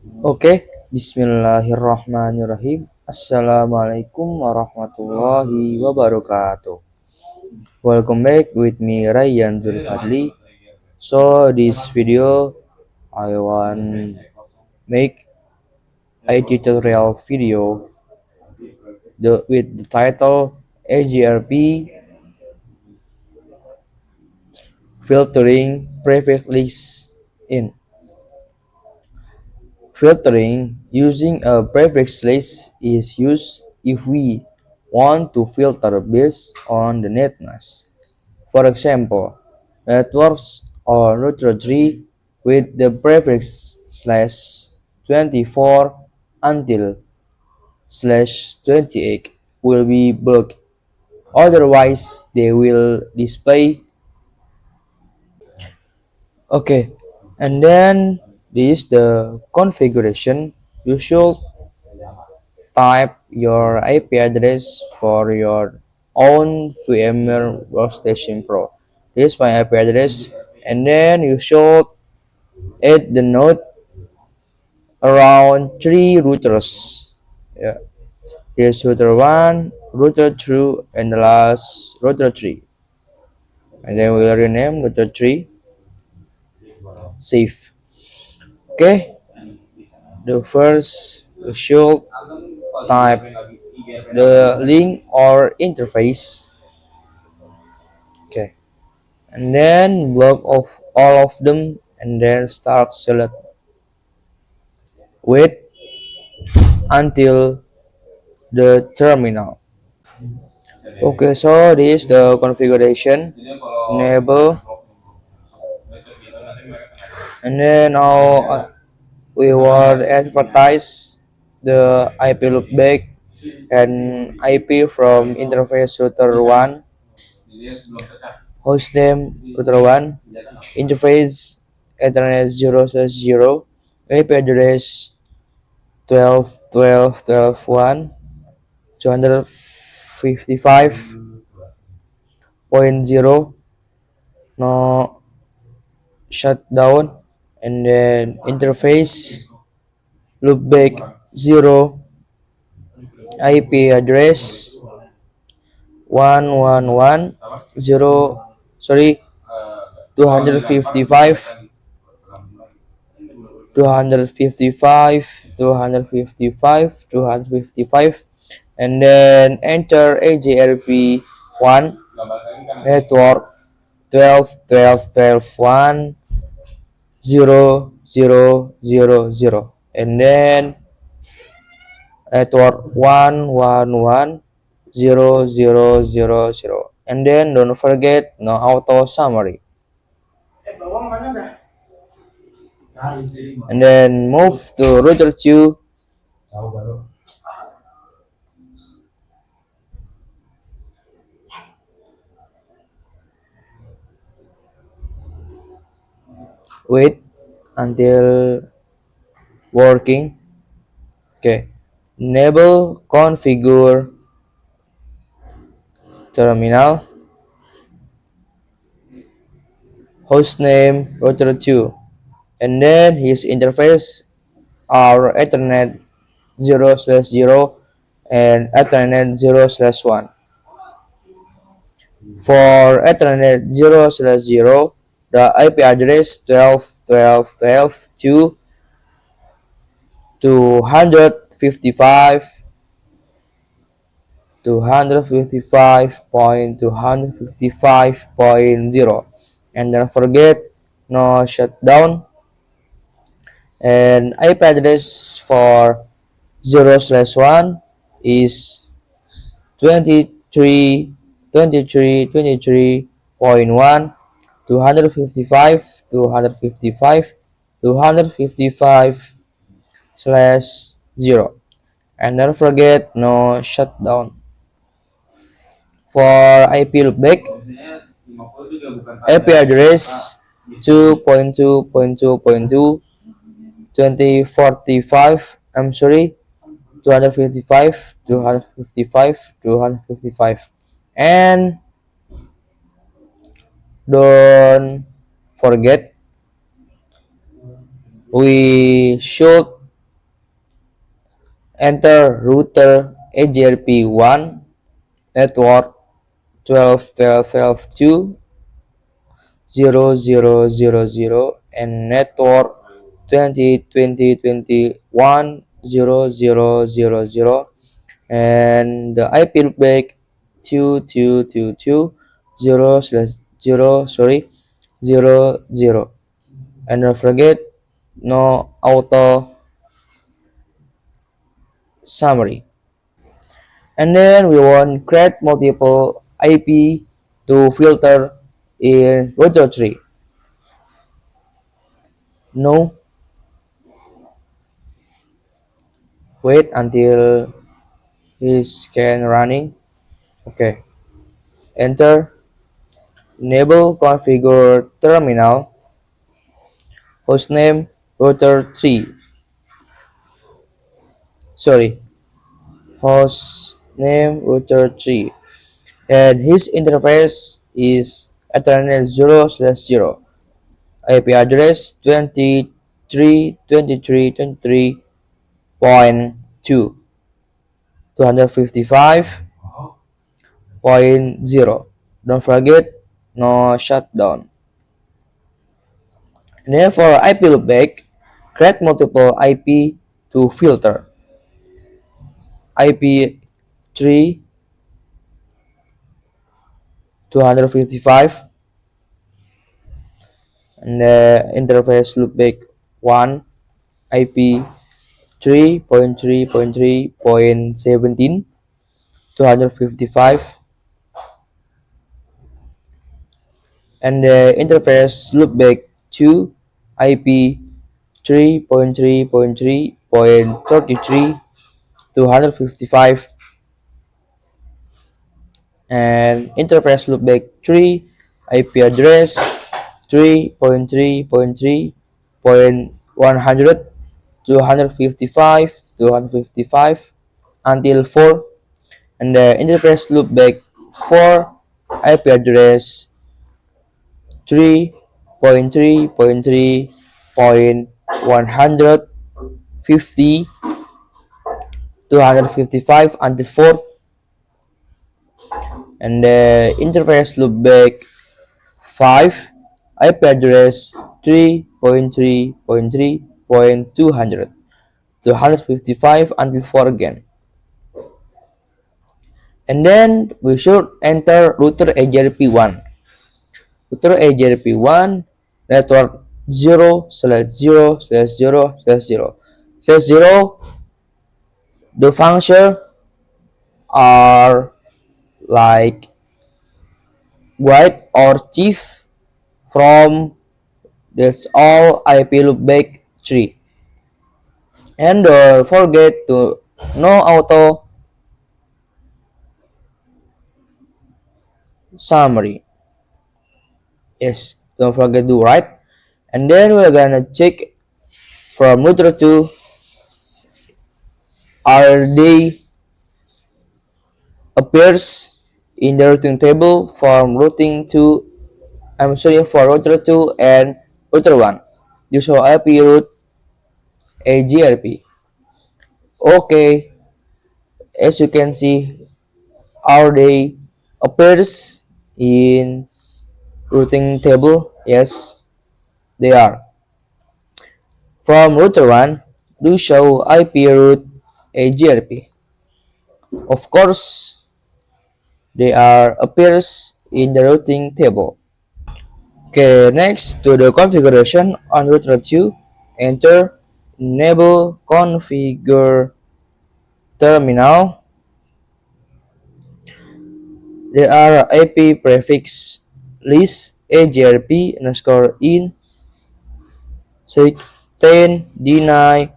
Oke, Bismillahirrahmanirrahim. Assalamualaikum warahmatullahi wabarakatuh. Welcome back with me Ryan Zulfadli. So this video I want make a tutorial video with the title AGRP filtering prefix list in. Filtering using a prefix list is used if we want to filter based on the netness. For example, networks or router tree with the prefix /24 until /28 will be blocked. Otherwise, they will display. Okay, and then this is the configuration. You should type your IP address for your own VMware Workstation Pro. This is my IP address, and then you should add the node around three routers. Yeah, here's router one, router two, and the last router three. And then we will rename router three safe. Okay, the first you should type the link or interface. Okay, and then block off all of them and then start select. Wait until the terminal. Okay, so this is the configuration. Enable, and then now we will advertise the IP loopback and IP from interface router 1, hostname router 1, interface Ethernet 0/0, IP address 12.12.12.1, 255.0, no shutdown, and then interface loopback 0, IP address 111.0, sorry, 255, 255, 255, 255, and then enter AGRP 1 network 12.12.12.1 0.0.0.0, and then network 1.1.1.0.0.0.0, and then don't forget no auto summary, and then move to router 2. Wait until working. Okay, enable configure terminal, hostname router 2, and then his interface are Ethernet 0/0 and Ethernet 0/1. For Ethernet 0/0, the IP address 12.12.12 to 255.255.0, and don't forget no shutdown, and IP address for 0/1 is 23.23.23.1, 255, 255, 255 slash 0, and don't forget no shutdown. For IP loopback, IP address 2.2.2.2, 2045, I'm sorry, 255, 255, 255, and don't forget we should Enter router AGRP1 network 12.12.12.0.0.0.0 and network 20.20.21.0.0.0.0 and the IP loopback 2222.0/0 and don't forget no auto summary. And then we want create multiple IP to filter in router tree. No, wait until his scan running. Okay, enter enable configure terminal hostname router 3. Sorry, hostname router 3. And his interface is Ethernet 0/0. IP address 23.23.23.2 255.0. Don't forget no shutdown. And then for IP loopback, create multiple IP to filter. IP 3 255 and the interface loopback 1 IP 3.3.3.17 255 and the interface loopback to IP 3.3.3.33 255 and interface loopback 3 IP address 3.3.3.100 255 until 4 and the interface loopback 4 IP address 3.3.3.150 255 until 4 and the interface loopback 5 IP address 3.3.3.200 255 until 4 again. And then we should enter router AJRP1. Router AJRP1 network 0/0/0/0/0. The function are like white or chief from that's all IP loopback tree. And don't forget to no auto summary. Yes, don't forget to write. And then we're gonna check from router 2 are they appears in the routing table from routing to I'm sorry for router 2 and router 1. You show IP route AGRP. Okay, as you can see, are they appears in routing table? Yes, they are. From router 1, do show IP route AGRP. Of course, they are appears in the routing table. Okay, next to the configuration on router 2, enter enable configure terminal. There are IP prefix list AGRP underscore in 10 d9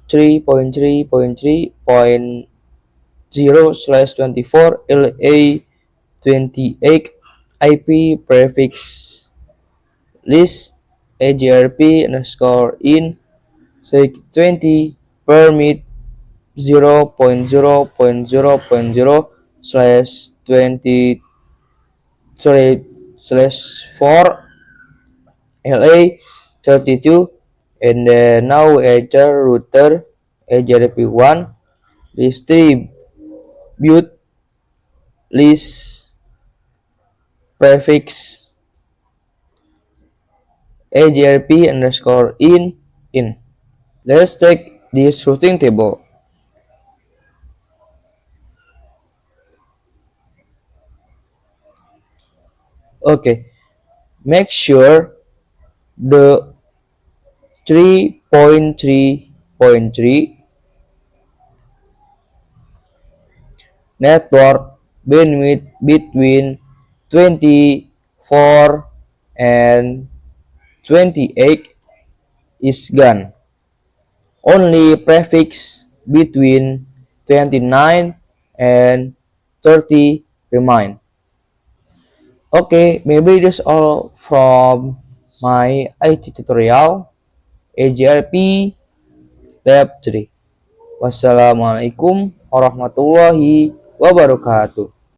3.3.3.0/24 LA 28 IP prefix list AGRP underscore in 20 permit 0.0.0.0/20 /4 LA 32 and now enter router AJRP1 distribute list prefix agrp underscore in. Let's take this routing table. Okay, make sure the 3.3.3 network bandwidth between 24 and 28 is gone. Only prefix between 29 and 30 remain. Okay, maybe that's all from my IT tutorial AGRP Lab 3. Wassalamualaikum warahmatullahi wabarakatuh.